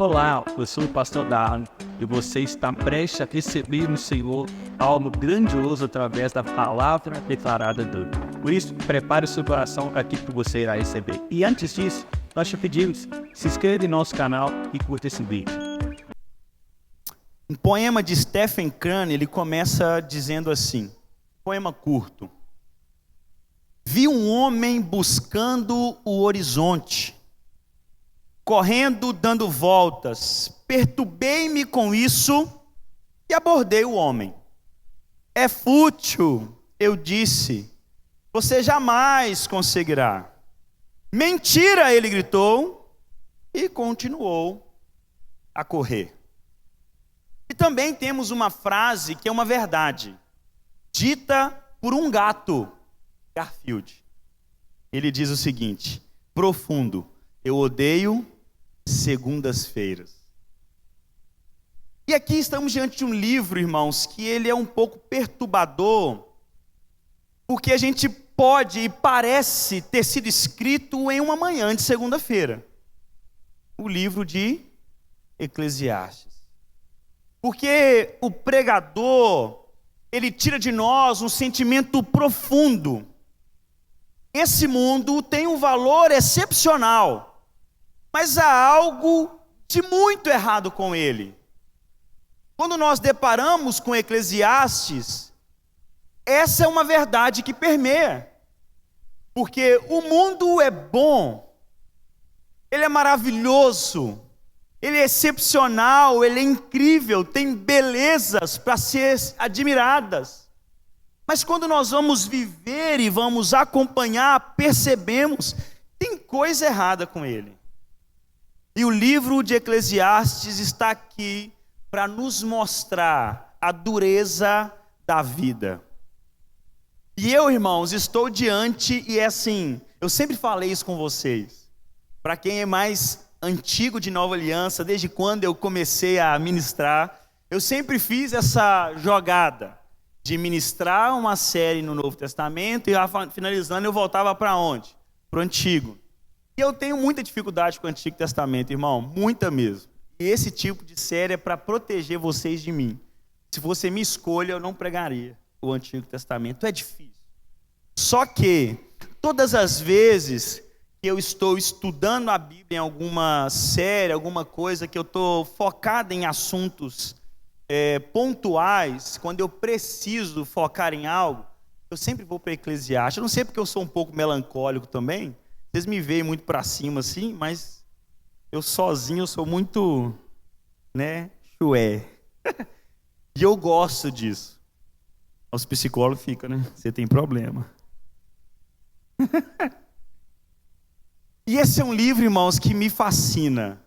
Olá, eu sou o pastor Darlan e você está prestes a receber no Senhor algo grandioso através da palavra declarada dele. Por isso, prepare o seu coração para aquilo que você irá receber. E antes disso, nós te pedimos, se inscreva em nosso canal e curta esse vídeo. Um poema de Stephen Curry, ele começa dizendo assim, poema curto. Vi um homem buscando o horizonte, correndo, dando voltas. Perturbei-me com isso e abordei o homem. É fútil, eu disse, você jamais conseguirá. Mentira, ele gritou e continuou a correr. E também temos uma frase que é uma verdade, dita por um gato, Garfield. Ele diz o seguinte, profundo, eu odeio segundas-feiras. E aqui estamos diante de um livro, irmãos, que ele é um pouco perturbador, porque a gente pode e parece ter sido escrito em uma manhã de segunda-feira. O livro de Eclesiastes. Porque o pregador, ele tira de nós um sentimento profundo. Esse mundo tem um valor excepcional, mas há algo de muito errado com ele. Quando nós deparamos com Eclesiastes, essa é uma verdade que permeia. Porque o mundo é bom, ele é maravilhoso, ele é excepcional, ele é incrível, tem belezas para ser admiradas. Mas quando nós vamos viver e vamos acompanhar, percebemos, tem coisa errada com ele. E o livro de Eclesiastes está aqui para nos mostrar a dureza da vida. E eu, irmãos, estou diante, e é assim, eu sempre falei isso com vocês, para quem é mais antigo de Nova Aliança, desde quando eu comecei a ministrar, eu sempre fiz essa jogada de ministrar uma série no Novo Testamento e finalizando eu voltava para onde? Para o Antigo. E eu tenho muita dificuldade com o Antigo Testamento, irmão, muita mesmo. E esse tipo de série é para proteger vocês de mim. Se você me escolha, eu não pregaria o Antigo Testamento, é difícil. Só que, todas as vezes que eu estou estudando a Bíblia em alguma série, alguma coisa que eu estou focado em assuntos pontuais, quando eu preciso focar em algo, eu sempre vou para Eclesiastes. Eu não sei porque eu sou um pouco melancólico também, vocês me veem muito para cima assim, mas eu sozinho eu sou muito, chué. E eu gosto disso. Os psicólogos ficam, você tem problema. E esse é um livro, irmãos, que me fascina,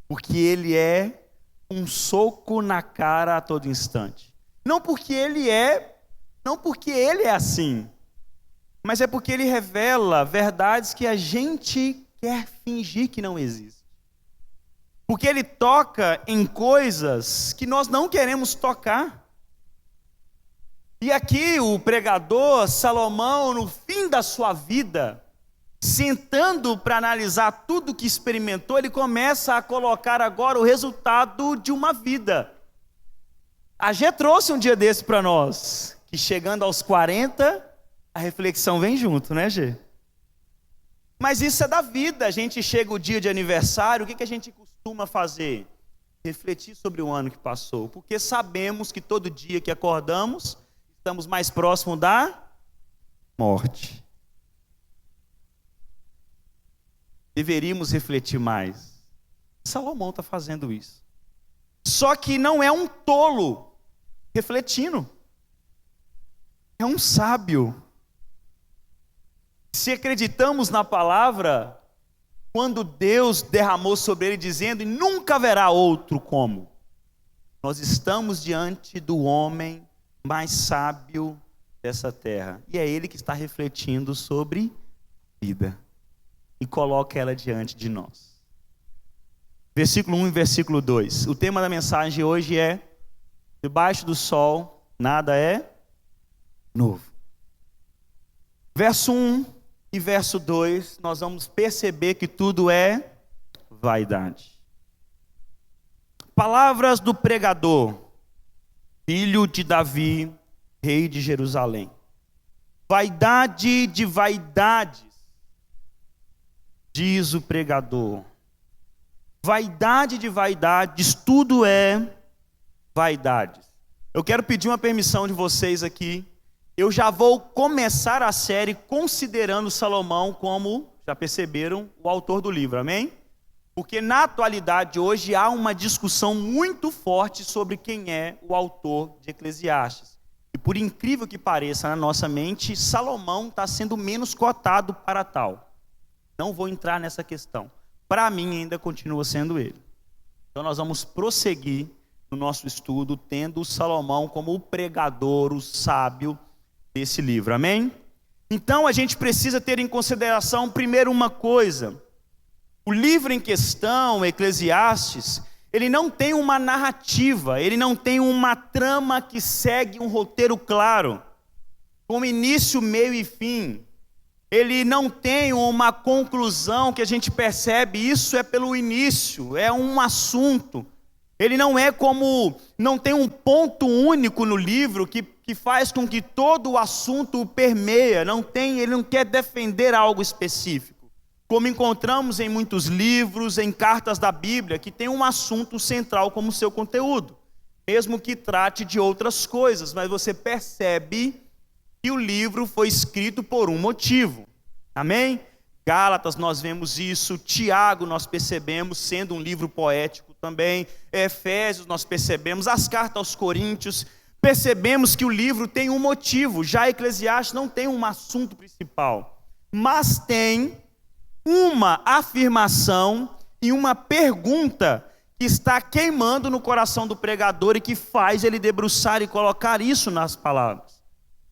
porque ele é um soco na cara a todo instante. Não porque ele é assim, mas é porque ele revela verdades que a gente quer fingir que não existem. Porque ele toca em coisas que nós não queremos tocar. E aqui o pregador Salomão, no fim da sua vida, sentando para analisar tudo que experimentou, ele começa a colocar agora o resultado de uma vida. A Gê trouxe um dia desse para nós, que chegando aos 40, a reflexão vem junto, né, Gê? Mas isso é da vida, a gente chega o dia de aniversário, o que a gente costuma fazer? Refletir sobre o ano que passou, porque sabemos que todo dia que acordamos, estamos mais próximos da morte. Deveríamos refletir mais. Salomão está fazendo isso. Só que não é um tolo refletindo. É um sábio. Se acreditamos na palavra, quando Deus derramou sobre ele dizendo, e nunca haverá outro como. Nós estamos diante do homem mais sábio dessa terra. E é ele que está refletindo sobre a vida. E coloca ela diante de nós. Versículo 1 e versículo 2. O tema da mensagem hoje é: debaixo do sol, nada é novo. Verso 1 e verso 2, nós vamos perceber que tudo é vaidade. Palavras do pregador, filho de Davi, rei de Jerusalém. Vaidade de vaidades, diz o pregador. Vaidade de vaidades, tudo é vaidades. Eu quero pedir uma permissão de vocês aqui. Eu já vou começar a série considerando Salomão como, já perceberam, o autor do livro, amém? Porque na atualidade hoje há uma discussão muito forte sobre quem é o autor de Eclesiastes. E por incrível que pareça na nossa mente, Salomão está sendo menos cotado para tal. Não vou entrar nessa questão. Para mim ainda continua sendo ele. Então nós vamos prosseguir no nosso estudo, tendo Salomão como o pregador, o sábio desse livro, amém? Então a gente precisa ter em consideração primeiro uma coisa. O livro em questão, Eclesiastes, ele não tem uma narrativa, ele não tem uma trama que segue um roteiro claro, com início, meio e fim. Ele não tem uma conclusão que a gente percebe, isso é pelo início, é um assunto. Ele não tem um ponto único no livro que faz com que todo o assunto o permeia, ele não quer defender algo específico. Como encontramos em muitos livros, em cartas da Bíblia, que tem um assunto central como seu conteúdo, mesmo que trate de outras coisas, mas você percebe que o livro foi escrito por um motivo, amém? Gálatas nós vemos isso, Tiago nós percebemos sendo um livro poético também, Efésios nós percebemos, as cartas aos Coríntios, percebemos que o livro tem um motivo, já Eclesiastes não tem um assunto principal, mas tem uma afirmação e uma pergunta que está queimando no coração do pregador e que faz ele debruçar e colocar isso nas palavras.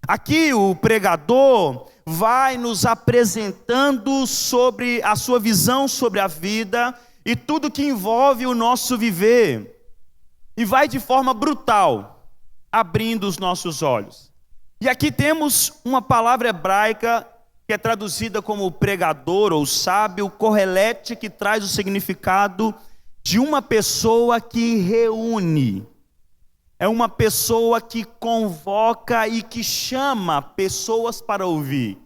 Aqui o pregador vai nos apresentando sobre a sua visão sobre a vida e tudo que envolve o nosso viver. E vai de forma brutal, abrindo os nossos olhos. E aqui temos uma palavra hebraica que é traduzida como pregador ou sábio, correlete, que traz o significado de uma pessoa que reúne. É uma pessoa que convoca e que chama pessoas para ouvir.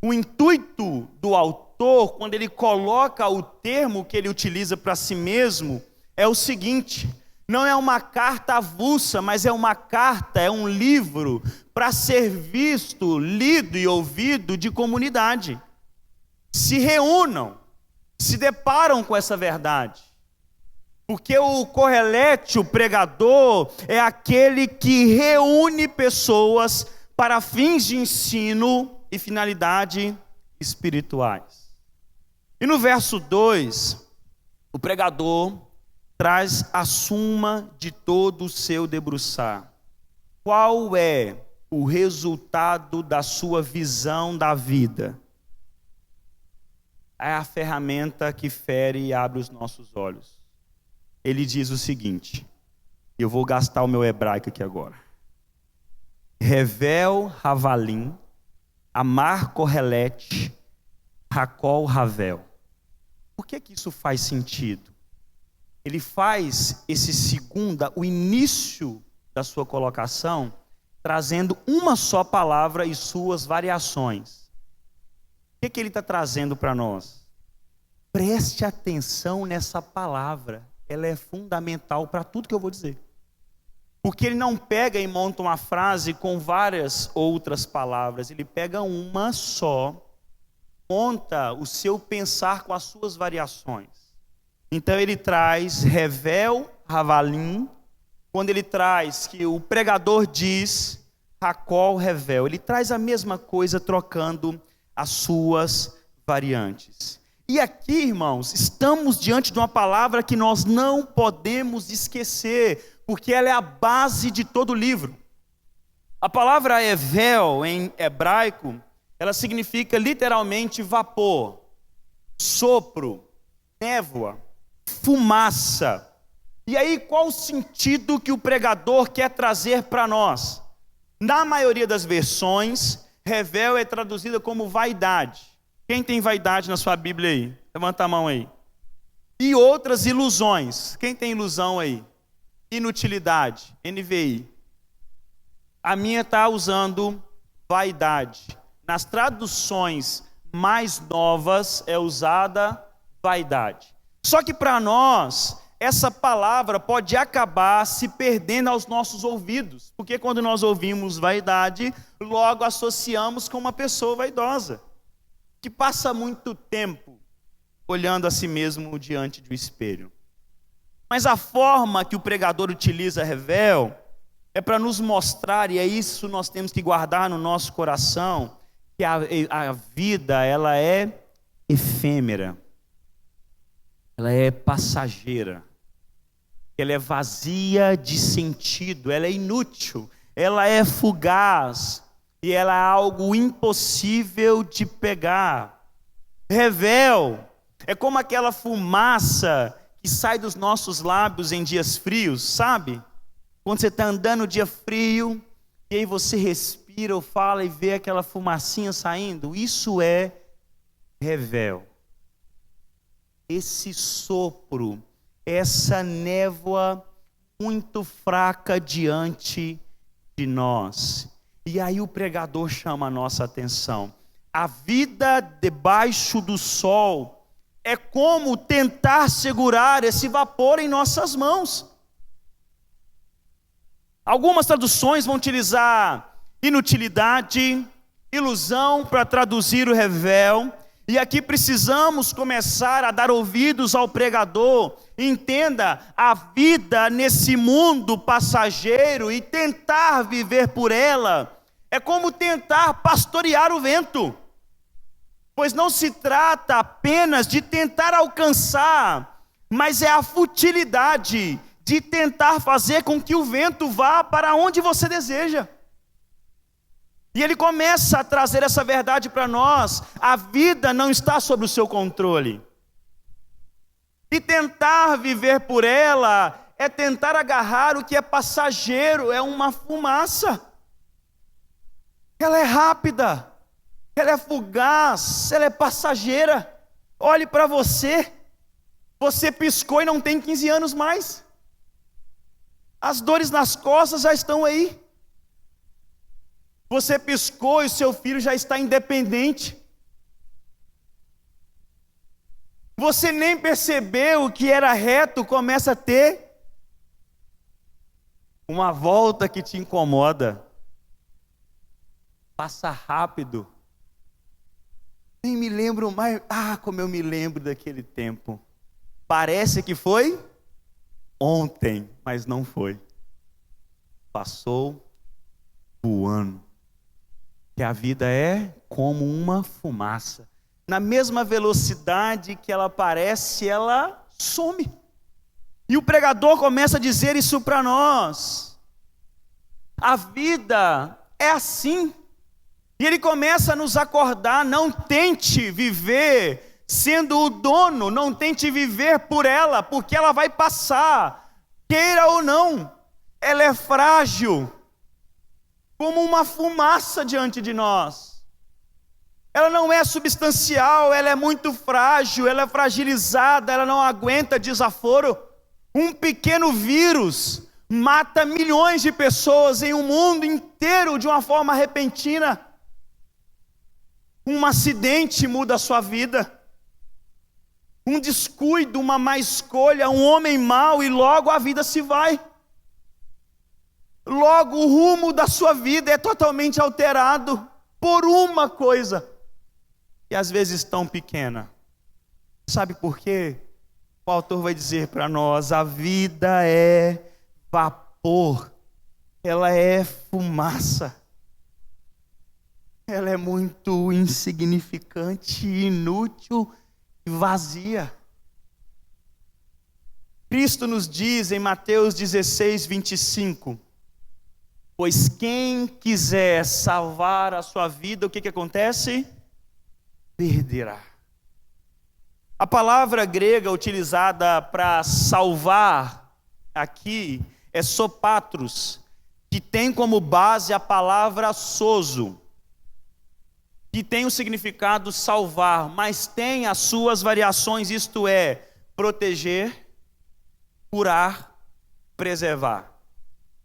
O intuito do autor, quando ele coloca o termo que ele utiliza para si mesmo, é o seguinte: não é uma carta avulsa, mas é uma carta, é um livro para ser visto, lido e ouvido de comunidade. Se reúnam, se deparam com essa verdade. Porque o correlete, o pregador, é aquele que reúne pessoas para fins de ensino e finalidade espirituais. E no verso 2, o pregador traz a suma de todo o seu debruçar. Qual é o resultado da sua visão da vida? É a ferramenta que fere e abre os nossos olhos. Ele diz o seguinte, eu vou gastar o meu hebraico aqui agora. Revel Havalim, Amar Correlete, Racol Ravel. Por que isso faz sentido? Ele faz o início da sua colocação, trazendo uma só palavra e suas variações. O que ele está trazendo para nós? Preste atenção nessa palavra, ela é fundamental para tudo que eu vou dizer. Porque ele não pega e monta uma frase com várias outras palavras, ele pega uma só, monta o seu pensar com as suas variações. Então ele traz Revel, Havalim, quando ele traz que o pregador diz Racol, Revel, ele traz a mesma coisa trocando as suas variantes. E aqui, irmãos, estamos diante de uma palavra que nós não podemos esquecer, porque ela é a base de todo o livro. A palavra Evel, em hebraico, ela significa literalmente vapor, sopro, névoa, fumaça. E aí, qual o sentido que o pregador quer trazer para nós? Na maioria das versões, Revel é traduzida como vaidade. Quem tem vaidade na sua Bíblia aí? Levanta a mão aí. e outras ilusões. Quem tem ilusão aí? Inutilidade, NVI. A minha está usando vaidade. Nas traduções mais novas é usada vaidade. Só que para nós, essa palavra pode acabar se perdendo aos nossos ouvidos. Porque quando nós ouvimos vaidade, logo associamos com uma pessoa vaidosa, que passa muito tempo olhando a si mesmo diante do espelho. Mas a forma que o pregador utiliza revel é para nos mostrar, e é isso nós temos que guardar no nosso coração, que a vida ela é efêmera, ela é passageira, ela é vazia de sentido, ela é inútil, ela é fugaz e ela é algo impossível de pegar. Revel é como aquela fumaça que sai dos nossos lábios em dias frios, sabe? Quando você está andando no dia frio, e aí você respira ou fala e vê aquela fumacinha saindo, isso é revel. Esse sopro, essa névoa muito fraca diante de nós. E aí o pregador chama a nossa atenção. A vida debaixo do sol é como tentar segurar esse vapor em nossas mãos. Algumas traduções vão utilizar inutilidade, ilusão para traduzir o revel. E aqui precisamos começar a dar ouvidos ao pregador. Entenda, a vida nesse mundo passageiro e tentar viver por ela é como tentar pastorear o vento. Pois não se trata apenas de tentar alcançar, mas é a futilidade de tentar fazer com que o vento vá para onde você deseja. E ele começa a trazer essa verdade para nós. A vida não está sob o seu controle. E tentar viver por ela é tentar agarrar o que é passageiro, é uma fumaça. Ela é rápida, ela é fugaz, ela é passageira. Olhe para você. Você piscou e não tem 15 anos mais. As dores nas costas já estão aí. Você piscou e o seu filho já está independente. Você nem percebeu que era reto, começa a ter uma volta que te incomoda. Passa rápido. Nem me lembro mais. Como eu me lembro daquele tempo. Parece que foi ontem, mas não foi. Passou voando. Que a vida é como uma fumaça. Na mesma velocidade que ela aparece, ela some. E o pregador começa a dizer isso para nós. A vida é assim. E ele começa a nos acordar, não tente viver sendo o dono, não tente viver por ela, porque ela vai passar, queira ou não. Ela é frágil, como uma fumaça diante de nós. Ela não é substancial, ela é muito frágil, ela é fragilizada, ela não aguenta desaforo. Um pequeno vírus mata milhões de pessoas em um mundo inteiro de uma forma repentina. Um acidente muda a sua vida. Um descuido, uma má escolha, um homem mau e logo a vida se vai. Logo o rumo da sua vida é totalmente alterado por uma coisa. E às vezes tão pequena. Sabe por quê? O autor vai dizer para nós, a vida é vapor. Ela é fumaça. Ela é muito insignificante, inútil e vazia. Cristo nos diz em Mateus 16, 25, pois quem quiser salvar a sua vida, o que acontece? Perderá. A palavra grega utilizada para salvar aqui é sopatros, que tem como base a palavra sozo, que tem o significado salvar, mas tem as suas variações, isto é, proteger, curar, preservar.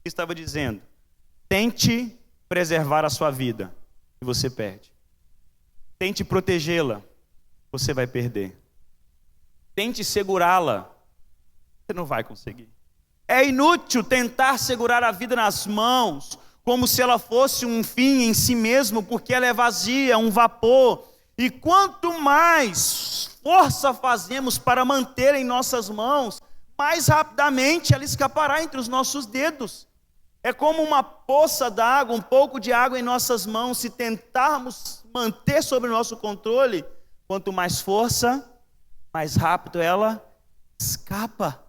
Ele estava dizendo: tente preservar a sua vida e você perde. Tente protegê-la, você vai perder. Tente segurá-la, você não vai conseguir. É inútil tentar segurar a vida nas mãos, como se ela fosse um fim em si mesmo, porque ela é vazia, um vapor. E quanto mais força fazemos para manter em nossas mãos, mais rapidamente ela escapará entre os nossos dedos. É como uma poça d'água, um pouco de água em nossas mãos. Se tentarmos manter sob o nosso controle, quanto mais força, mais rápido ela escapa.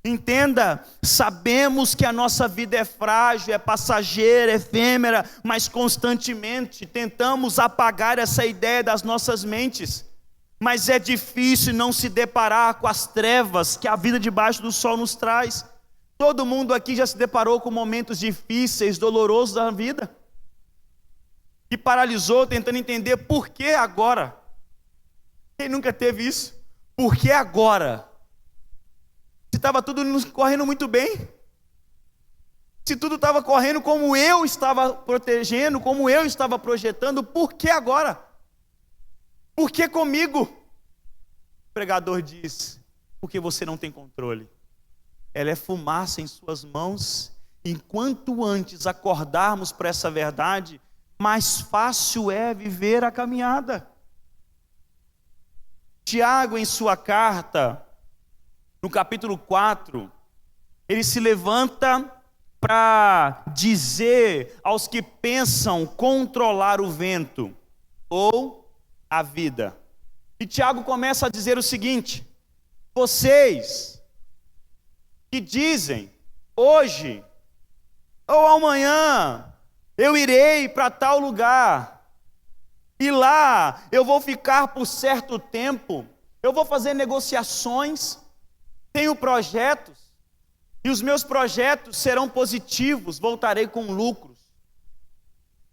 Entenda, sabemos que a nossa vida é frágil, é passageira, é efêmera, mas constantemente tentamos apagar essa ideia das nossas mentes. Mas é difícil não se deparar com as trevas que a vida debaixo do sol nos traz. Todo mundo aqui já se deparou com momentos difíceis, dolorosos da vida, que paralisou tentando entender por que agora. Quem nunca teve isso? Por que agora? Se estava tudo correndo muito bem, se tudo estava correndo como eu estava protegendo, como eu estava projetando, por que agora? Por que comigo? O pregador diz: porque você não tem controle. Ela é fumaça em suas mãos. Enquanto antes acordarmos para essa verdade, mais fácil é viver a caminhada. Tiago, em sua carta, no capítulo 4, ele se levanta para dizer aos que pensam controlar o vento ou a vida. E Tiago começa a dizer o seguinte: vocês que dizem, hoje ou amanhã eu irei para tal lugar, e lá eu vou ficar por certo tempo, eu vou fazer negociações, tenho projetos, e os meus projetos serão positivos, voltarei com lucros.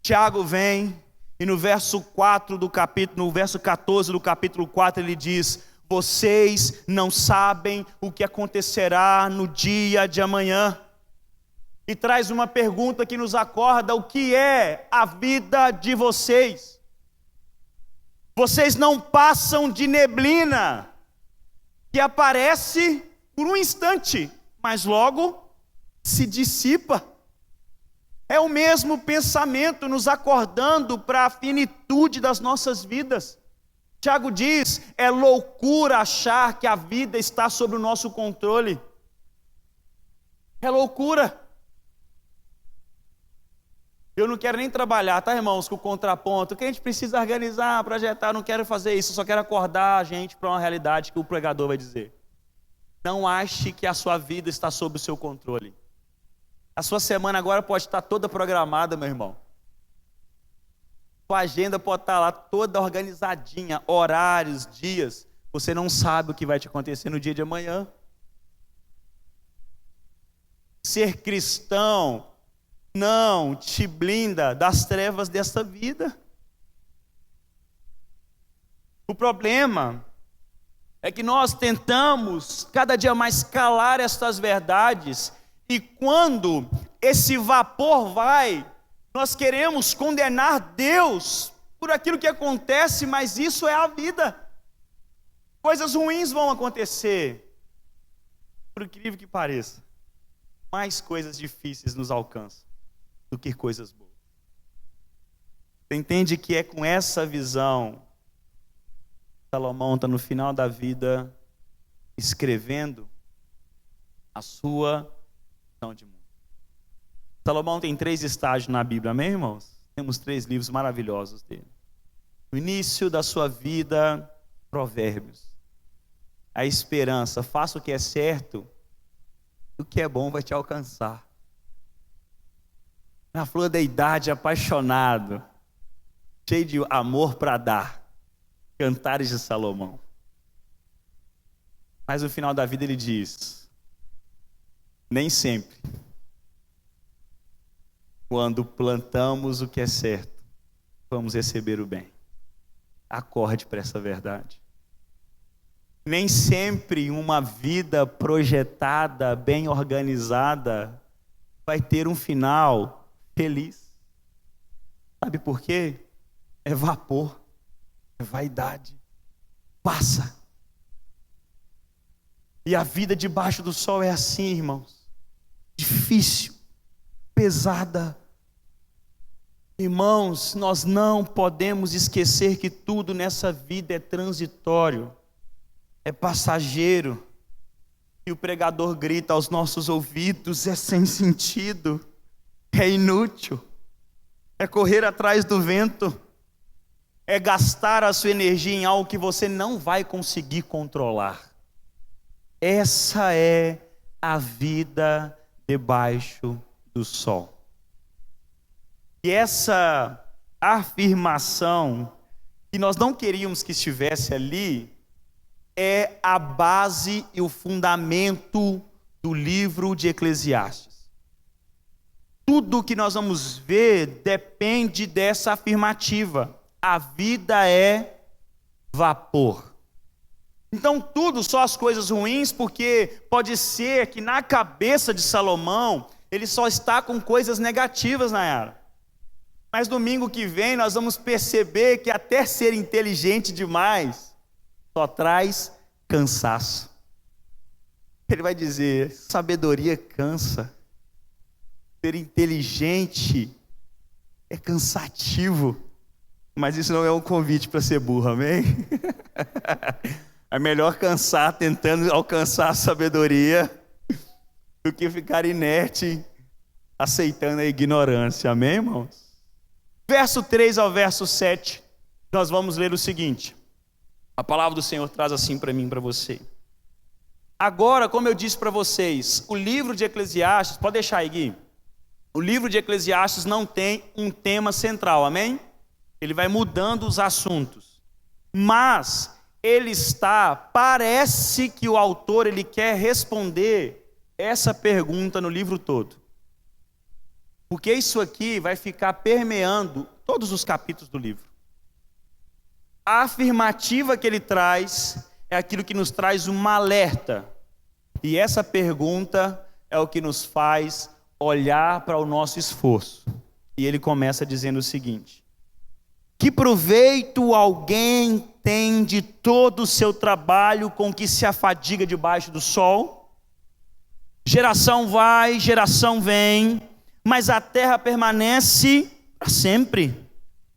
Tiago vem e no verso 4 do capítulo, no verso 14 do capítulo 4, ele diz: vocês não sabem o que acontecerá no dia de amanhã. E traz uma pergunta que nos acorda: o que é a vida de vocês? Vocês não passam de neblina que aparece por um instante, mas logo se dissipa. É o mesmo pensamento nos acordando para a finitude das nossas vidas. Tiago diz: é loucura achar que a vida está sob o nosso controle. É loucura. Eu não quero nem trabalhar, tá, irmãos, com o contraponto. O que a gente precisa organizar, projetar, eu não quero fazer isso. Eu só quero acordar a gente para uma realidade que o pregador vai dizer. Não ache que a sua vida está sob o seu controle. A sua semana agora pode estar toda programada, meu irmão. Sua agenda pode estar lá toda organizadinha, horários, dias. Você não sabe o que vai te acontecer no dia de amanhã. Ser cristão não te blinda das trevas desta vida. O problema é que nós tentamos cada dia mais calar estas verdades, e quando esse vapor vai, nós queremos condenar Deus por aquilo que acontece, mas isso é a vida. Coisas ruins vão acontecer. Por incrível que pareça, mais coisas difíceis nos alcançam do que coisas boas. Você entende que é com essa visão Salomão está no final da vida escrevendo a sua visão de mundo. Salomão tem 3 estágios na Bíblia, amém, irmãos? Temos 3 livros maravilhosos dele. No início da sua vida, Provérbios. A esperança: faça o que é certo, o que é bom vai te alcançar. Na flor da idade, apaixonado, cheio de amor para dar. Cantares de Salomão. Mas no final da vida ele diz: nem sempre, quando plantamos o que é certo, vamos receber o bem. Acorde para essa verdade. Nem sempre uma vida projetada, bem organizada, vai ter um final feliz. Sabe por quê? É vapor, é vaidade. Passa. E a vida debaixo do sol é assim, irmãos. Difícil, pesada. Irmãos, nós não podemos esquecer que tudo nessa vida é transitório. É passageiro, e o pregador grita aos nossos ouvidos: é sem sentido, é inútil, é correr atrás do vento, é gastar a sua energia em algo que você não vai conseguir controlar. Essa é a vida debaixo do sol. E essa afirmação, que nós não queríamos que estivesse ali, é a base e o fundamento do livro de Eclesiastes. Tudo que nós vamos ver depende dessa afirmativa. A vida é vapor. Então tudo, só as coisas ruins, porque pode ser que na cabeça de Salomão, ele só está com coisas negativas, Nayara. Mas domingo que vem nós vamos perceber que até ser inteligente demais só traz cansaço. Ele vai dizer: sabedoria cansa. Ser inteligente é cansativo. Mas isso não é um convite para ser burro, amém? É melhor cansar tentando alcançar a sabedoria do que ficar inerte aceitando a ignorância, amém, irmãos? Verso 3 ao verso 7, nós vamos ler o seguinte. A palavra do Senhor traz assim para mim e para você. Agora, como eu disse para vocês, o livro de Eclesiastes, pode deixar aí, Gui. O livro de Eclesiastes não tem um tema central, amém? Ele vai mudando os assuntos. Mas ele parece que o autor ele quer responder essa pergunta no livro todo. Porque isso aqui vai ficar permeando todos os capítulos do livro. A afirmativa que ele traz é aquilo que nos traz uma alerta. E essa pergunta é o que nos faz olhar para o nosso esforço. E ele começa dizendo o seguinte: que proveito alguém tem de todo o seu trabalho com que se afadiga debaixo do sol? Geração vai, geração vem, mas a terra permanece para sempre.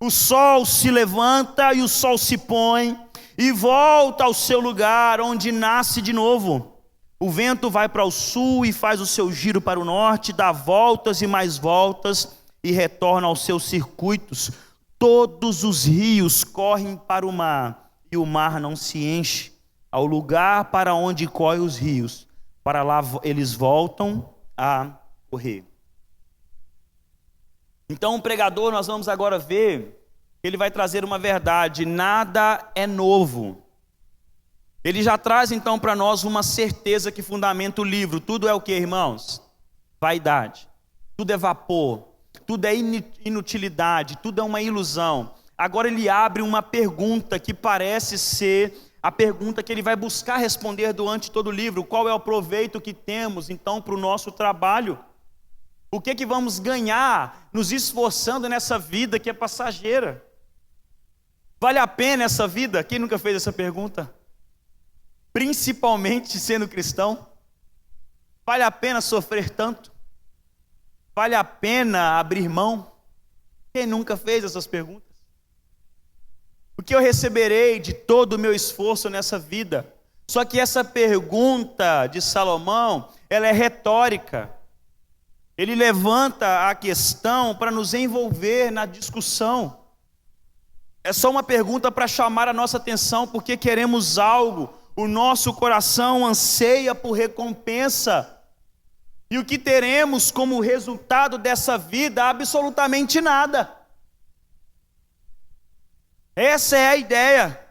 O sol se levanta e o sol se põe e volta ao seu lugar, onde nasce de novo. O vento vai para o sul e faz o seu giro para o norte, dá voltas e mais voltas e retorna aos seus circuitos. Todos os rios correm para o mar e o mar não se enche. Ao lugar para onde correm os rios, para lá eles voltam a correr. Então o pregador, nós vamos agora ver, ele vai trazer uma verdade: nada é novo. Ele já traz então para nós uma certeza que fundamenta o livro. Tudo é o que, irmãos? Vaidade. Tudo é vapor. Tudo é inutilidade. Tudo é uma ilusão. Agora ele abre uma pergunta que parece ser a pergunta que ele vai buscar responder durante todo o livro. Qual é o proveito que temos então para o nosso trabalho? O que vamos ganhar nos esforçando nessa vida que é passageira? Vale a pena essa vida? Quem nunca fez essa pergunta? Principalmente sendo cristão. Vale a pena sofrer tanto? Vale a pena abrir mão? Quem nunca fez essas perguntas? O que eu receberei de todo o meu esforço nessa vida? Só que essa pergunta de Salomão, ela é retórica. Ele levanta a questão para nos envolver na discussão. É só uma pergunta para chamar a nossa atenção, porque queremos algo. O nosso coração anseia por recompensa. E o que teremos como resultado dessa vida? Absolutamente nada. Essa é a ideia.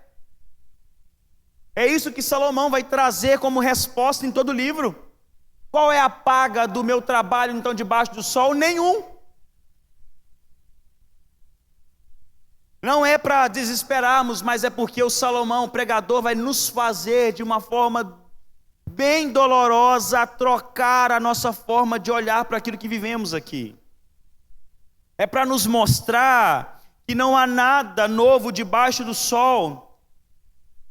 É isso que Salomão vai trazer como resposta em todo o livro. Qual é a paga do meu trabalho, então, debaixo do sol? Nenhum. Não é para desesperarmos, mas é porque o Salomão, o pregador, vai nos fazer de uma forma bem dolorosa trocar a nossa forma de olhar para aquilo que vivemos aqui. É para nos mostrar que não há nada novo debaixo do sol,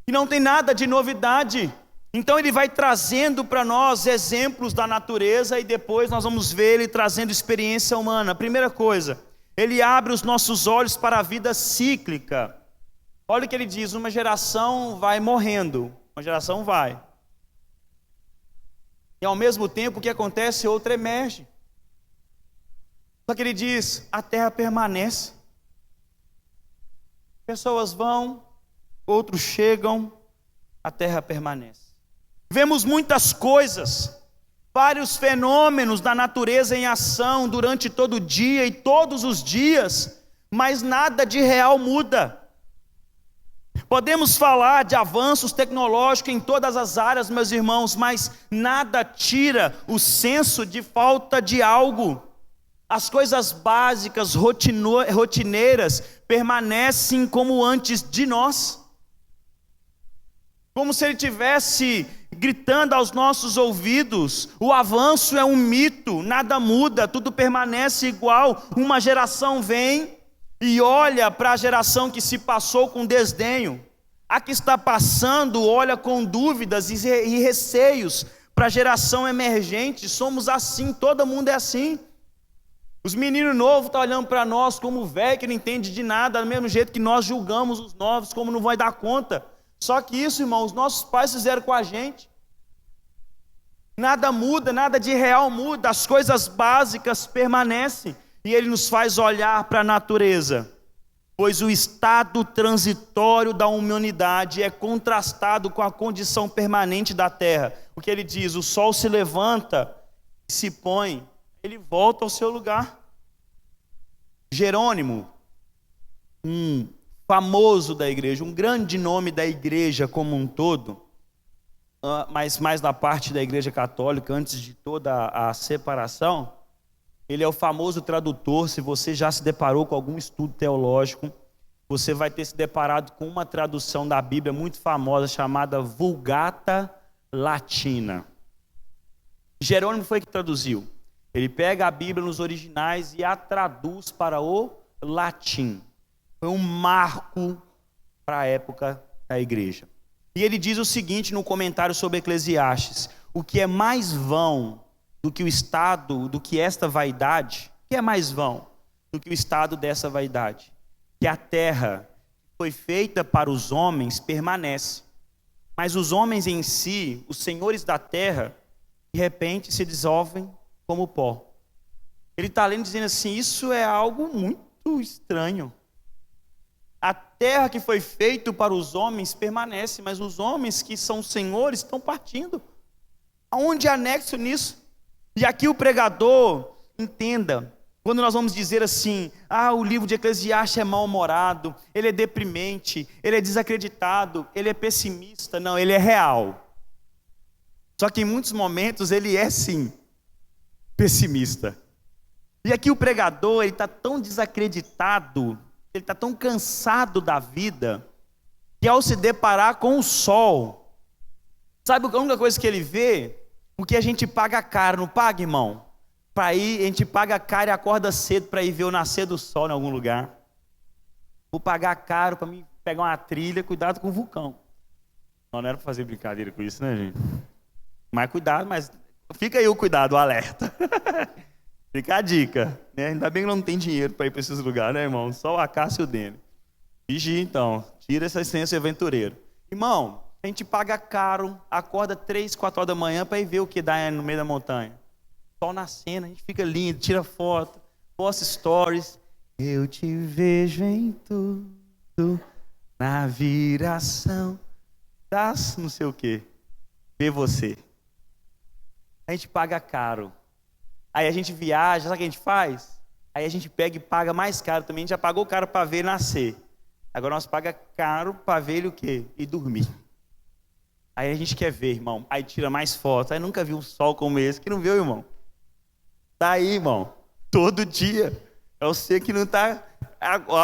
que não tem nada de novidade. Então ele vai trazendo para nós exemplos da natureza e depois nós vamos ver ele trazendo experiência humana. Primeira coisa, ele abre os nossos olhos para a vida cíclica. Olha o que ele diz: uma geração vai morrendo, uma geração vai. E ao mesmo tempo o que acontece, outra emerge. Só que ele diz, a terra permanece. Pessoas vão, outros chegam, a terra permanece. Vemos muitas coisas, vários fenômenos da natureza em ação durante todo o dia e todos os dias, mas nada de real muda. Podemos falar de avanços tecnológicos em todas as áreas, meus irmãos, mas nada tira o senso de falta de algo. As coisas básicas, rotineiras, permanecem como antes de nós. Como se ele estivesse gritando aos nossos ouvidos: o avanço é um mito, nada muda, tudo permanece igual. Uma geração vem e olha para a geração que se passou com desdenho. A que está passando olha com dúvidas e receios para a geração emergente. Somos assim, todo mundo é assim. Os meninos novos estão olhando para nós como velho que não entende de nada, do mesmo jeito que nós julgamos os novos como não vai dar conta. Só que isso, irmão, os nossos pais fizeram com a gente. Nada muda, nada de real muda, as coisas básicas permanecem. E ele nos faz olhar para a natureza, pois o estado transitório da humanidade é contrastado com a condição permanente da terra. O que ele diz, o sol se levanta, se põe, ele volta ao seu lugar. Jerônimo, um famoso da igreja, um grande nome da igreja como um todo, mas mais na parte da igreja católica, antes de toda a separação, ele é o famoso tradutor. Se você já se deparou com algum estudo teológico, você vai ter se deparado com uma tradução da Bíblia muito famosa, chamada Vulgata Latina. Jerônimo foi que traduziu. Ele pega a Bíblia nos originais e a traduz para o latim. Foi um marco para a época da igreja. E ele diz o seguinte no comentário sobre Eclesiastes: o que é mais vão do que o estado, do que esta vaidade, o que é mais vão do que o estado dessa vaidade? Que a terra foi feita para os homens permanece, mas os homens em si, os senhores da terra, de repente se dissolvem como pó. Ele está lendo dizendo assim, isso é algo muito estranho. A terra que foi feita para os homens permanece, mas os homens que são senhores estão partindo. Aonde há nexo nisso? E aqui o pregador, entenda, quando nós vamos dizer assim, o livro de Eclesiastes é mal-humorado, ele é deprimente, ele é desacreditado, ele é pessimista. Não, ele é real. Só que em muitos momentos ele é sim pessimista. E aqui o pregador, ele está tão desacreditado, ele está tão cansado da vida, que ao se deparar com o sol, sabe a única coisa que ele vê? Porque a gente paga caro, não paga, irmão? Para ir, a gente paga caro e acorda cedo para ir ver o nascer do sol em algum lugar. Vou pagar caro para mim pegar uma trilha, cuidado com o vulcão. Não era para fazer brincadeira com isso, né, gente? Mas cuidado, mas fica aí o cuidado, o alerta. Fica a dica, né? Ainda bem que não tem dinheiro para ir para esses lugares, né, irmão? Só o Acácio e o Dene. Vigia então, tira essa essência aventureiro. Irmão, a gente paga caro, acorda 3, 4 horas da manhã para ir ver o que dá no meio da montanha. Sol nascendo, a gente fica lindo, tira foto, posta stories. Eu te vejo em tudo, na viração das não sei o quê. Ver você. A gente paga caro. Aí a gente viaja, sabe o que a gente faz? Aí a gente pega e paga mais caro também. A gente já pagou caro para ver ele nascer. Agora nós paga caro para ver ele o quê? E dormir. Aí a gente quer ver, irmão. Aí tira mais fotos. Aí nunca viu um sol como esse. Que não viu, irmão? Tá aí, irmão. Todo dia. É você que não tá...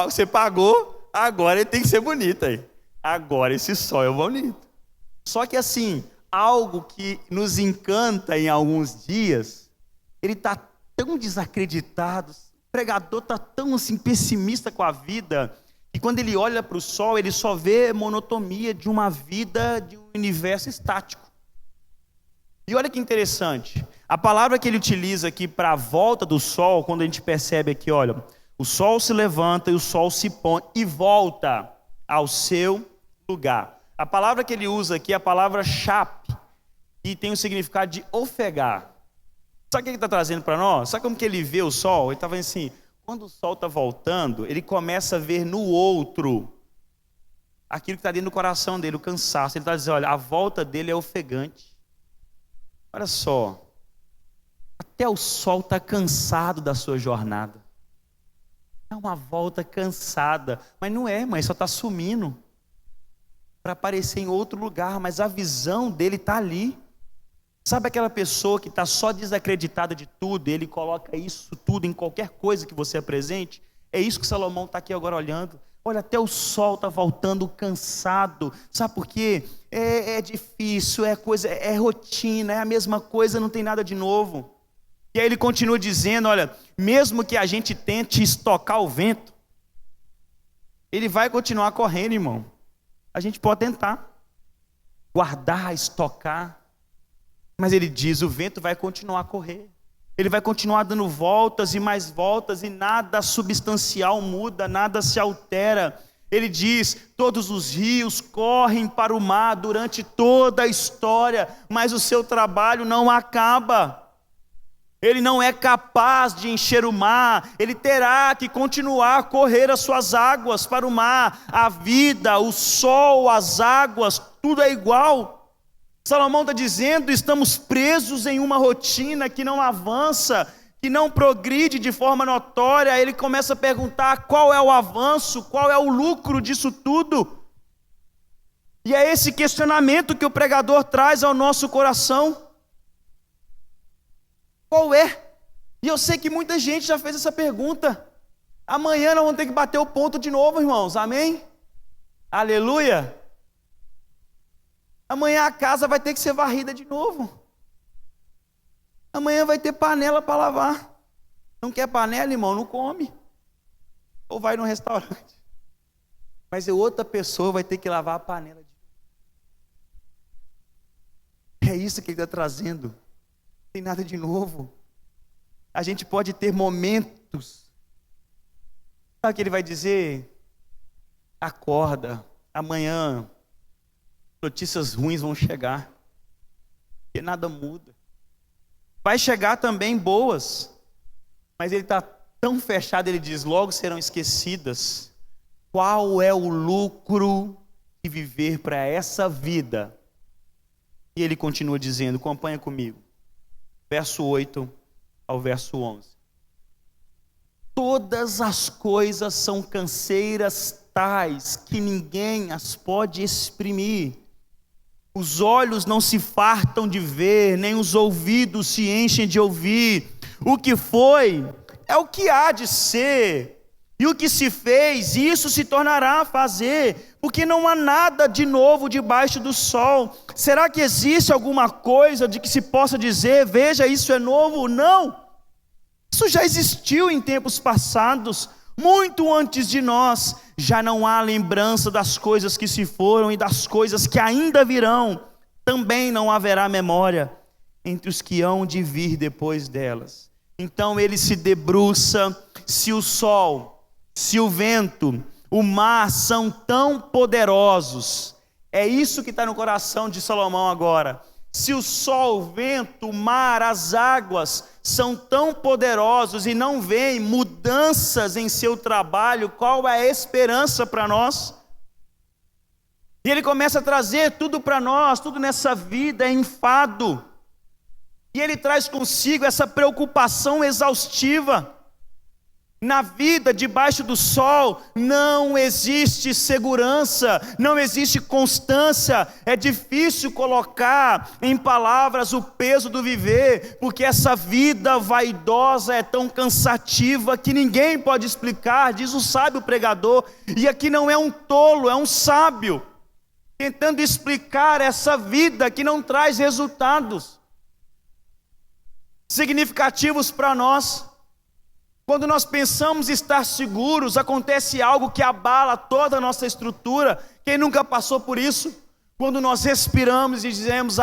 Você pagou, agora ele tem que ser bonito aí. Agora esse sol é bonito. Só que assim, algo que nos encanta em alguns dias, ele está tão desacreditado, o pregador está tão assim, pessimista com a vida, que quando ele olha para o sol, ele só vê monotonia de uma vida, de um universo estático. E olha que interessante, a palavra que ele utiliza aqui para a volta do sol, quando a gente percebe aqui, olha, o sol se levanta e o sol se põe e volta ao seu lugar. A palavra que ele usa aqui é a palavra shap, que tem o significado de ofegar. Sabe o que ele está trazendo para nós? Sabe como que ele vê o sol? Ele está vendo assim, quando o sol está voltando, ele começa a ver no outro aquilo que está dentro do coração dele, o cansaço. Ele está dizendo, olha, a volta dele é ofegante. Olha só, até o sol está cansado da sua jornada. É uma volta cansada, mas não é, mas só está sumindo para aparecer em outro lugar, mas a visão dele está ali. Sabe aquela pessoa que está só desacreditada de tudo, ele coloca isso tudo em qualquer coisa que você apresente? É isso que Salomão está aqui agora olhando. Olha, até o sol está voltando cansado. Sabe por quê? É difícil, é rotina, é a mesma coisa, não tem nada de novo. E aí ele continua dizendo, olha, mesmo que a gente tente estocar o vento, ele vai continuar correndo, irmão. A gente pode tentar guardar, estocar, mas ele diz, o vento vai continuar a correr. Ele vai continuar dando voltas e mais voltas e nada substancial muda, nada se altera. Ele diz, todos os rios correm para o mar durante toda a história, mas o seu trabalho não acaba. Ele não é capaz de encher o mar, ele terá que continuar a correr as suas águas para o mar. A vida, o sol, as águas, tudo é igual. Salomão está dizendo, estamos presos em uma rotina que não avança, que não progride de forma notória. Ele começa a perguntar qual é o avanço, qual é o lucro disso tudo. E é esse questionamento que o pregador traz ao nosso coração. Qual é? E eu sei que muita gente já fez essa pergunta. Amanhã nós vamos ter que bater o ponto de novo, irmãos, amém? Aleluia! Amanhã a casa vai ter que ser varrida de novo. Amanhã vai ter panela para lavar. Não quer panela, irmão? Não come. Ou vai no restaurante. Mas outra pessoa vai ter que lavar a panela de novo. É isso que ele está trazendo. Não tem nada de novo. A gente pode ter momentos. Sabe o que ele vai dizer? Acorda, amanhã notícias ruins vão chegar, porque nada muda. Vai chegar também boas, mas ele está tão fechado, ele diz, logo serão esquecidas. Qual é o lucro de viver para essa vida? E ele continua dizendo, acompanha comigo, verso 8 ao verso 11. Todas as coisas são canseiras tais que ninguém as pode exprimir. Os olhos não se fartam de ver, nem os ouvidos se enchem de ouvir. O que foi, é o que há de ser. E o que se fez, isso se tornará a fazer. Porque não há nada de novo debaixo do sol. Será que existe alguma coisa de que se possa dizer, veja, isso é novo? Não. Isso já existiu em tempos passados, muito antes de nós. Já não há lembrança das coisas que se foram e das coisas que ainda virão. Também não haverá memória entre os que hão de vir depois delas. Então ele se debruça, se o sol, se o vento, o mar são tão poderosos. É isso que está no coração de Salomão agora. Se o sol, o vento, o mar, as águas são tão poderosos e não veem mudanças em seu trabalho, qual é a esperança para nós? E ele começa a trazer tudo para nós, tudo nessa vida é enfado. E ele traz consigo essa preocupação exaustiva. Na vida debaixo do sol não existe segurança, não existe constância. É difícil colocar em palavras o peso do viver, porque essa vida vaidosa é tão cansativa que ninguém pode explicar, diz o sábio pregador. E aqui não é um tolo, é um sábio, tentando explicar essa vida que não traz resultados significativos para nós. Quando nós pensamos estar seguros, acontece algo que abala toda a nossa estrutura. Quem nunca passou por isso? Quando nós respiramos e dizemos: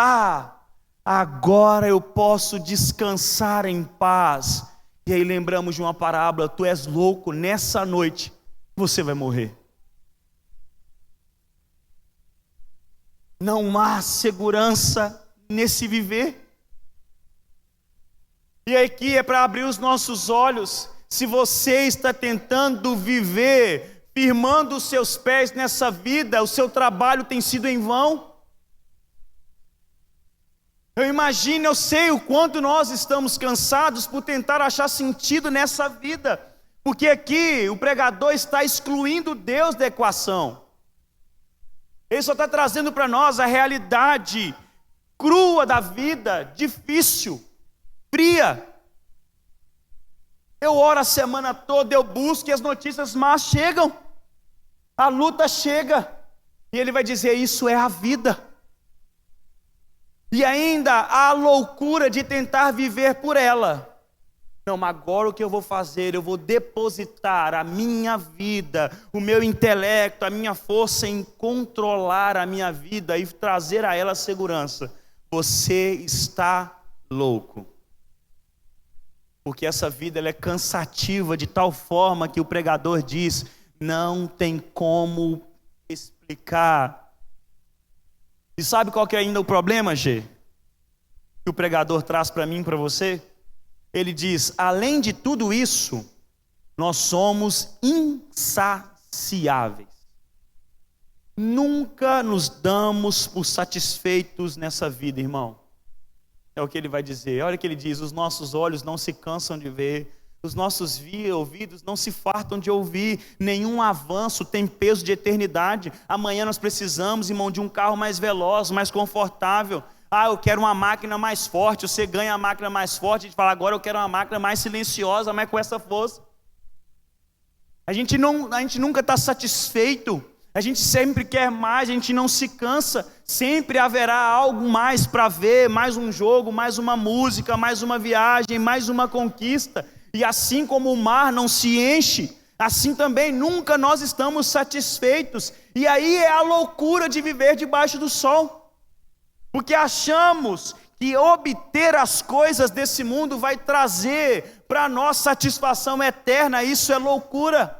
agora eu posso descansar em paz. E aí lembramos de uma parábola: tu és louco, nessa noite você vai morrer. Não há segurança nesse viver. E aqui é para abrir os nossos olhos. Se você está tentando viver, firmando os seus pés nessa vida, o seu trabalho tem sido em vão. Eu sei o quanto nós estamos cansados por tentar achar sentido nessa vida. Porque aqui o pregador está excluindo Deus da equação. Ele só está trazendo para nós a realidade crua da vida, difícil, fria. Eu oro a semana toda, eu busco e as notícias más chegam. A luta chega. E ele vai dizer: isso é a vida. E ainda há a loucura de tentar viver por ela. Não, mas agora o que eu vou fazer? Eu vou depositar a minha vida, o meu intelecto, a minha força em controlar a minha vida e trazer a ela segurança. Você está louco. Porque essa vida ela é cansativa de tal forma que o pregador diz: não tem como explicar. E sabe qual que é ainda o problema, Gê? Que o pregador traz para mim e para você? Ele diz: além de tudo isso, nós somos insaciáveis. Nunca nos damos por satisfeitos nessa vida, irmão. É o que ele vai dizer. Olha o que ele diz: os nossos olhos não se cansam de ver, os nossos ouvidos não se fartam de ouvir. Nenhum avanço tem peso de eternidade. Amanhã nós precisamos, irmão, de um carro mais veloz, mais confortável. Eu quero uma máquina mais forte. Você ganha a máquina mais forte, a gente fala: agora eu quero uma máquina mais silenciosa, mas com essa força. A gente nunca está satisfeito. A gente sempre quer mais, a gente não se cansa. Sempre haverá algo mais para ver, mais um jogo, mais uma música, mais uma viagem, mais uma conquista. E assim como o mar não se enche, assim também nunca nós estamos satisfeitos. E aí é a loucura de viver debaixo do sol. Porque achamos que obter as coisas desse mundo vai trazer para nós satisfação eterna. Isso é loucura.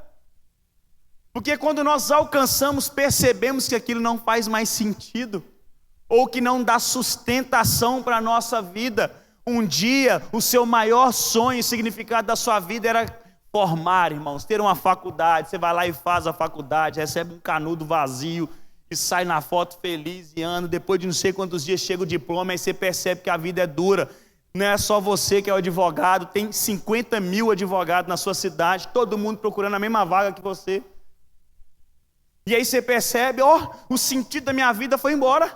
Porque quando nós alcançamos, percebemos que aquilo não faz mais sentido, ou que não dá sustentação para a nossa vida. Um dia, o seu maior sonho e significado da sua vida era formar, irmãos, ter uma faculdade. Você vai lá e faz a faculdade, recebe um canudo vazio, e sai na foto feliz e anda. Depois de não sei quantos dias chega o diploma, aí você percebe que a vida é dura. Não é só você que é o advogado, tem 50 mil advogados na sua cidade, todo mundo procurando a mesma vaga que você. E aí você percebe: o sentido da minha vida foi embora.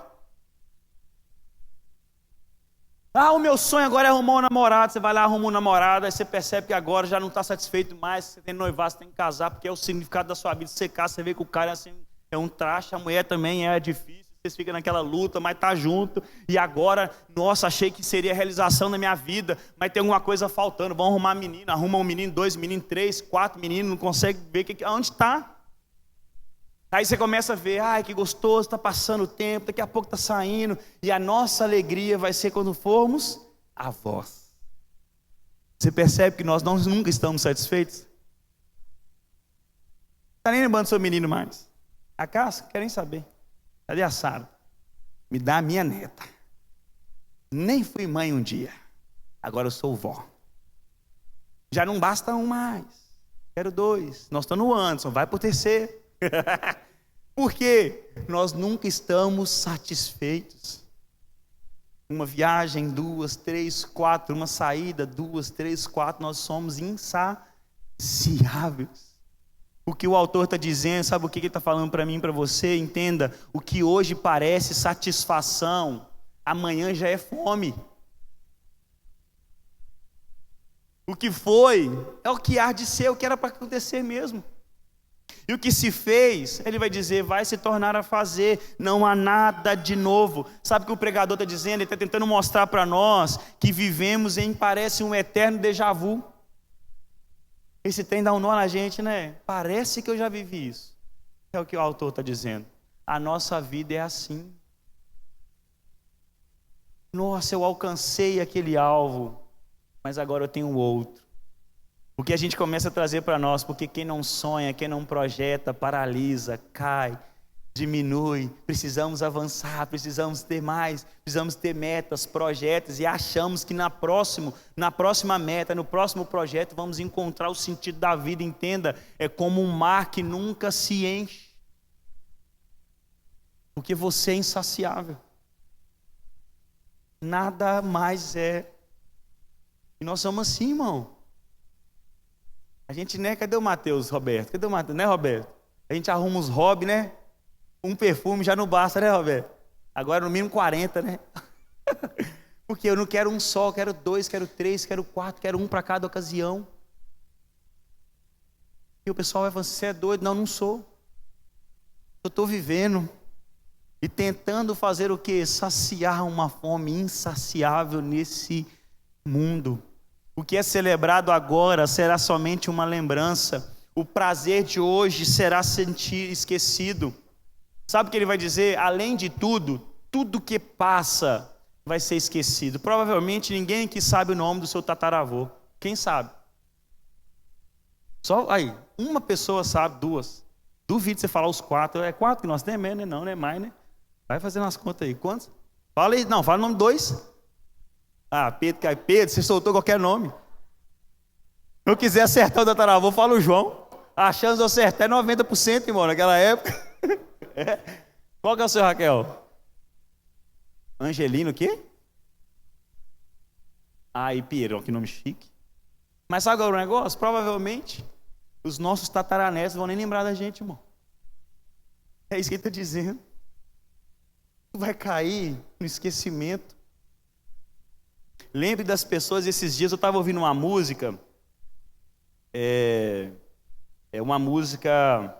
O meu sonho agora é arrumar um namorado. Você vai lá, arruma um namorado, aí você percebe que agora já não está satisfeito mais. Você tem noivado, você tem que casar, porque é o significado da sua vida. Você casa, você vê que o cara é um traste, a mulher também é difícil. Vocês ficam naquela luta, mas tá junto. E agora, nossa, achei que seria a realização da minha vida, mas tem alguma coisa faltando. Vamos arrumar menino, arruma um menino, 2 meninos, 3, 4 meninos, não consegue ver onde está. Aí você começa a ver: que gostoso, está passando o tempo, daqui a pouco está saindo. E a nossa alegria vai ser quando formos avós. Você percebe que nós nunca estamos satisfeitos? Não está nem lembrando do seu menino mais. A Cássia, querem saber. Cadê a Sara? Me dá a minha neta. Nem fui mãe um dia, agora eu sou vó. Já não basta um mais, quero 2. Nós estamos no Anderson, vai para o terceiro. Porque nós nunca estamos satisfeitos. Uma viagem, 2, 3, 4, uma saída, 2, 3, 4, nós somos insaciáveis. insaciáveis. O que o autor está dizendo, sabe o que ele está falando para mim e para você? Entenda, o que hoje parece satisfação, amanhã já é fome. O que foi, é o que há de ser, o que era para acontecer mesmo. E o que se fez, ele vai dizer, vai se tornar a fazer, não há nada de novo. Sabe o que o pregador está dizendo? Ele está tentando mostrar para nós que vivemos em, parece um eterno déjà vu. Esse trem dá um nó na gente, né? Parece que eu já vivi isso. É o que o autor está dizendo. A nossa vida é assim. Nossa, eu alcancei aquele alvo, mas agora eu tenho outro. O que a gente começa a trazer para nós, porque quem não sonha, quem não projeta, paralisa, cai, diminui. Precisamos avançar, precisamos ter mais, precisamos ter metas, projetos, e achamos que na próxima meta, no próximo projeto, vamos encontrar o sentido da vida. Entenda, é como um mar que nunca se enche, porque você é insaciável. Nada mais é. E nós somos assim, irmão. A gente, né? Cadê o Matheus, Roberto? Cadê o Matheus, né, Roberto? A gente arruma uns hobbies, né? Um perfume já não basta, né, Roberto? Agora no mínimo 40, né? Porque eu não quero um só, quero 2, quero 3, quero 4, quero um para cada ocasião. E o pessoal vai falar, você é doido? Não, não sou. Eu estou vivendo e tentando fazer o quê? Saciar uma fome insaciável nesse mundo. O que é celebrado agora será somente uma lembrança. O prazer de hoje será esquecido. Sabe o que ele vai dizer? Além de tudo, tudo que passa vai ser esquecido. Provavelmente ninguém aqui sabe o nome do seu tataravô. Quem sabe? Só aí, uma pessoa sabe, 2. Duvido você falar os 4. É 4 que nós temos, né? Não é mais, né? Vai fazendo as contas aí. Quantos? Fala aí, não, fala o nome 2. Ah, Pedro, você soltou qualquer nome. Se eu quiser acertar o tataravô, fala o João. A chance de eu acertar é 90%, irmão, naquela época. É. Qual que é o seu, Raquel? Angelino o quê? Ah, e Piero, que nome chique. Mas sabe qual é o negócio? Provavelmente, os nossos tataranetos não vão nem lembrar da gente, irmão. É isso que ele está dizendo. Tu vai cair no esquecimento. Lembre das pessoas. Esses dias eu estava ouvindo uma música, é uma música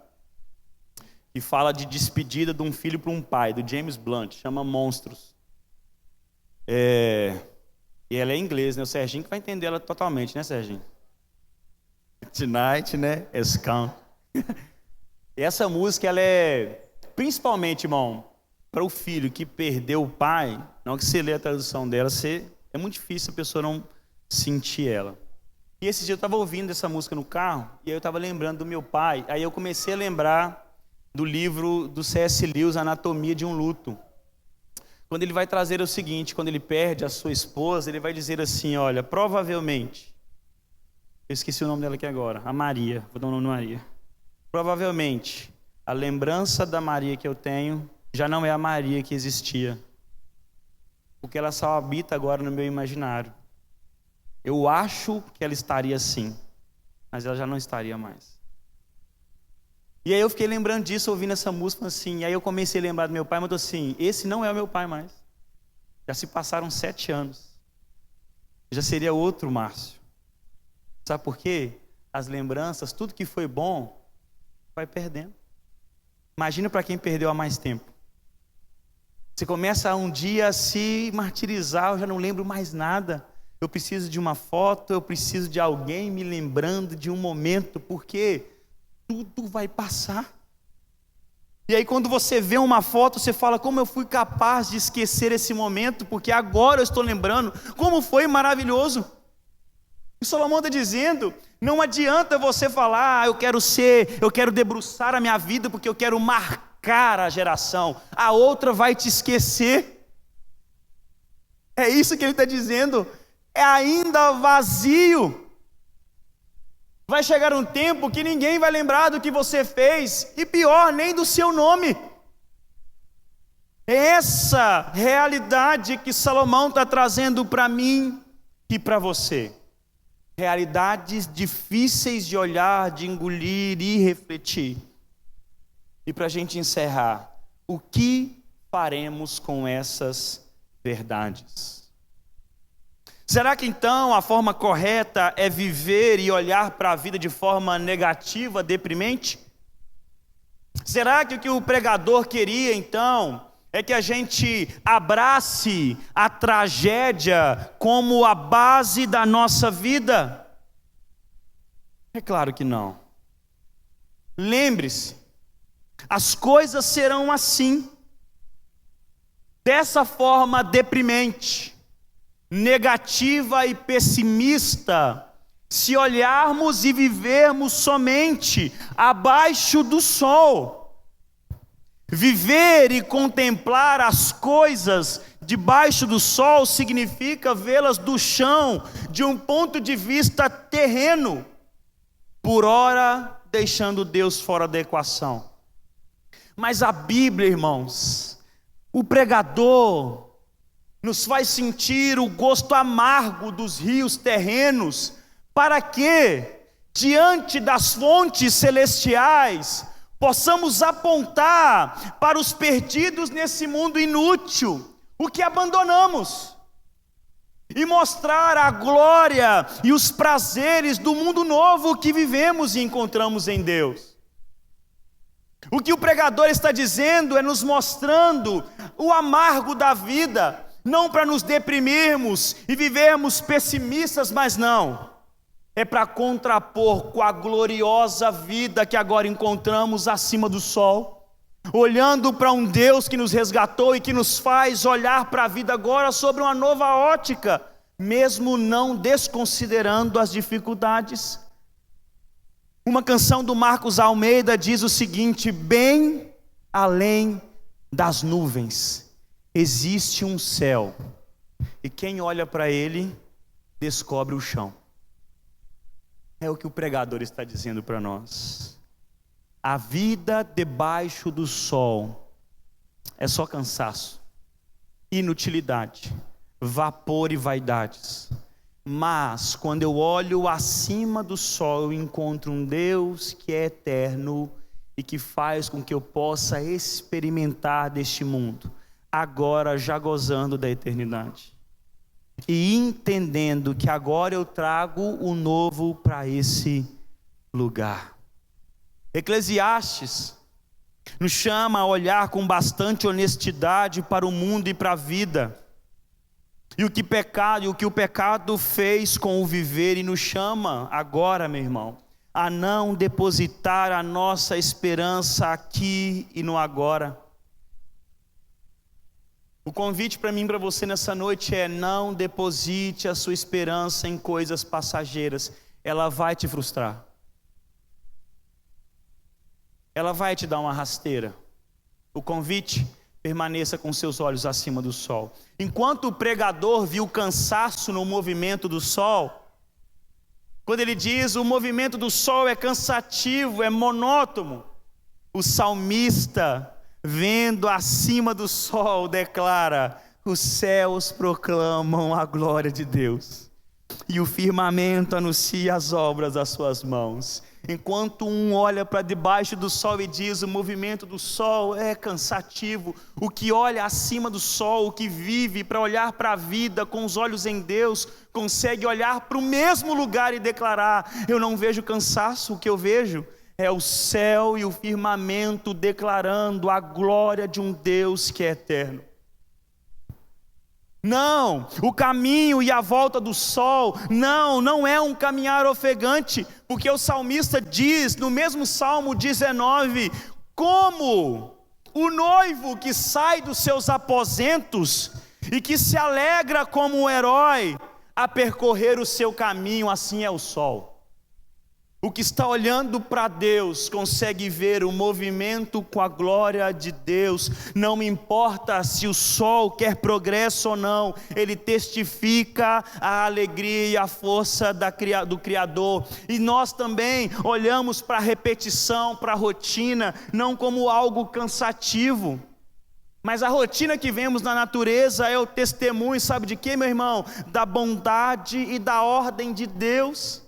que fala de despedida de um filho para um pai, do James Blunt, chama Monstros. E ela é em inglês, né? O Serginho que vai entender ela totalmente, né, Serginho? Tonight, né? Is come. E essa música, ela é, principalmente, irmão, para o filho que perdeu o pai. Não que você lê a tradução dela, é muito difícil a pessoa não sentir ela. E esse dia eu estava ouvindo essa música no carro, e aí eu estava lembrando do meu pai. Aí eu comecei a lembrar do livro do C.S. Lewis, Anatomia de um Luto. Quando ele vai trazer o seguinte, quando ele perde a sua esposa, ele vai dizer assim, olha, provavelmente, eu esqueci o nome dela aqui agora, a Maria, vou dar o nome de Maria. Provavelmente, a lembrança da Maria que eu tenho já não é a Maria que existia. Porque ela só habita agora no meu imaginário. Eu acho que ela estaria assim, mas ela já não estaria mais. E aí eu fiquei lembrando disso, ouvindo essa música assim, e aí eu comecei a lembrar do meu pai, mas eu tô assim, esse não é o meu pai mais. Já se passaram 7 anos. Já seria outro Márcio. Sabe por quê? As lembranças, tudo que foi bom, vai perdendo. Imagina para quem perdeu há mais tempo. Você começa um dia a se martirizar, eu já não lembro mais nada. Eu preciso de uma foto, eu preciso de alguém me lembrando de um momento, porque tudo vai passar. E aí quando você vê uma foto, você fala, como eu fui capaz de esquecer esse momento, porque agora eu estou lembrando, como foi maravilhoso. E Salomão está dizendo, não adianta você falar, eu quero debruçar a minha vida, porque eu quero marcar a geração, a outra vai te esquecer. É isso que ele está dizendo, é ainda vazio. Vai chegar um tempo que ninguém vai lembrar do que você fez, e pior, nem do seu nome. É essa realidade que Salomão está trazendo para mim e para você. realidades difíceis de olhar, de engolir e refletir. E para a gente encerrar, o que faremos com essas verdades? Será que então a forma correta é viver e olhar para a vida de forma negativa, deprimente? Será que o que o pregador queria então é que a gente abrace a tragédia como a base da nossa vida? É claro que não. Lembre-se, as coisas serão assim, dessa forma deprimente, negativa e pessimista, se olharmos e vivermos somente abaixo do sol. Viver e contemplar as coisas debaixo do sol significa vê-las do chão, de um ponto de vista terreno, por ora deixando Deus fora da equação. Mas a Bíblia, irmãos, o pregador nos faz sentir o gosto amargo dos rios terrenos, para que, diante das fontes celestiais, possamos apontar para os perdidos nesse mundo inútil, o que abandonamos, e mostrar a glória e os prazeres do mundo novo que vivemos e encontramos em Deus. O que o pregador está dizendo é nos mostrando o amargo da vida, não para nos deprimirmos e vivermos pessimistas, mas não. É para contrapor com a gloriosa vida que agora encontramos acima do sol, olhando para um Deus que nos resgatou e que nos faz olhar para a vida agora sobre uma nova ótica, mesmo não desconsiderando as dificuldades. Uma canção do Marcos Almeida diz o seguinte: bem além das nuvens existe um céu, e quem olha para ele descobre o chão. É o que o pregador está dizendo para nós. A vida debaixo do sol é só cansaço, inutilidade, vapor e vaidades. Mas quando eu olho acima do sol, eu encontro um Deus que é eterno e que faz com que eu possa experimentar deste mundo, agora já gozando da eternidade. E entendendo que agora eu trago o novo para esse lugar. Eclesiastes nos chama a olhar com bastante honestidade para o mundo e para a vida. E o que o pecado fez com o viver, e nos chama agora, meu irmão, a não depositar a nossa esperança aqui e no agora. O convite para mim e para você nessa noite é: não deposite a sua esperança em coisas passageiras. Ela vai te frustrar. Ela vai te dar uma rasteira. O convite: permaneça com seus olhos acima do sol. Enquanto o pregador viu cansaço no movimento do sol, quando ele diz o movimento do sol é cansativo, é monótono, o salmista, vendo acima do sol, declara: os céus proclamam a glória de Deus, e o firmamento anuncia as obras das suas mãos. Enquanto um olha para debaixo do sol e diz: o movimento do sol é cansativo, o que olha acima do sol, o que vive para olhar para a vida com os olhos em Deus, consegue olhar para o mesmo lugar e declarar: eu não vejo cansaço, o que eu vejo é o céu e o firmamento declarando a glória de um Deus que é eterno. Não, o caminho e a volta do sol, não é um caminhar ofegante, porque o salmista diz, no mesmo Salmo 19, como o noivo que sai dos seus aposentos e que se alegra como um herói a percorrer o seu caminho, assim é o sol. O que está olhando para Deus consegue ver o movimento com a glória de Deus. Não importa se o sol quer progresso ou não, ele testifica a alegria e a força do Criador. E nós também olhamos para a repetição, para a rotina, não como algo cansativo. Mas a rotina que vemos na natureza é o testemunho, sabe de quê, meu irmão? Da bondade e da ordem de Deus.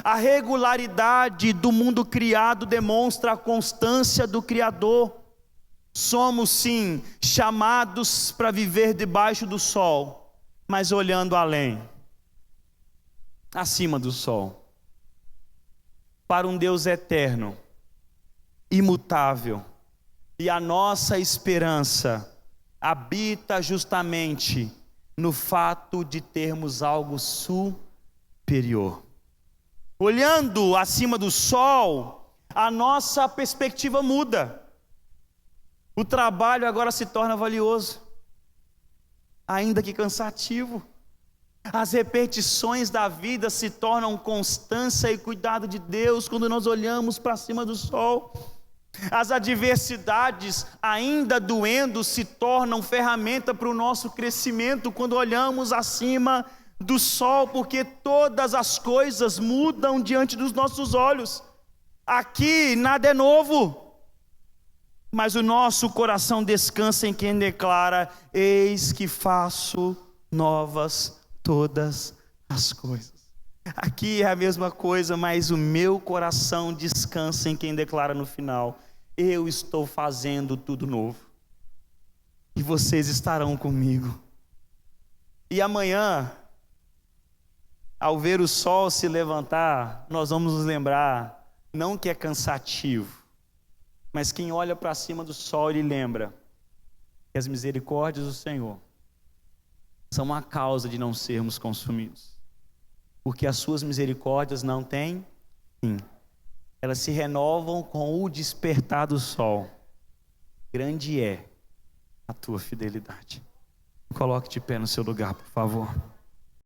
A regularidade do mundo criado demonstra a constância do Criador. Somos sim chamados para viver debaixo do sol, mas olhando além, acima do sol, para um Deus eterno, imutável. E a nossa esperança habita justamente no fato de termos algo superior. Olhando acima do sol, a nossa perspectiva muda. O trabalho agora se torna valioso, ainda que cansativo. As repetições da vida se tornam constância e cuidado de Deus quando nós olhamos para cima do sol. As adversidades, ainda doendo, se tornam ferramenta para o nosso crescimento quando olhamos acima do sol, porque todas as coisas mudam diante dos nossos olhos. Aqui nada é novo, mas o nosso coração descansa em quem declara: eis que faço novas todas as coisas. Aqui é a mesma coisa, mas o meu coração descansa em quem declara no final: eu estou fazendo tudo novo, e vocês estarão comigo. E amanhã, ao ver o sol se levantar, nós vamos nos lembrar, não que é cansativo, mas quem olha para cima do sol, ele lembra que as misericórdias do Senhor são a causa de não sermos consumidos, porque as suas misericórdias não têm fim. Elas se renovam com o despertar do sol. Grande é a tua fidelidade. Coloque de pé no seu lugar, por favor.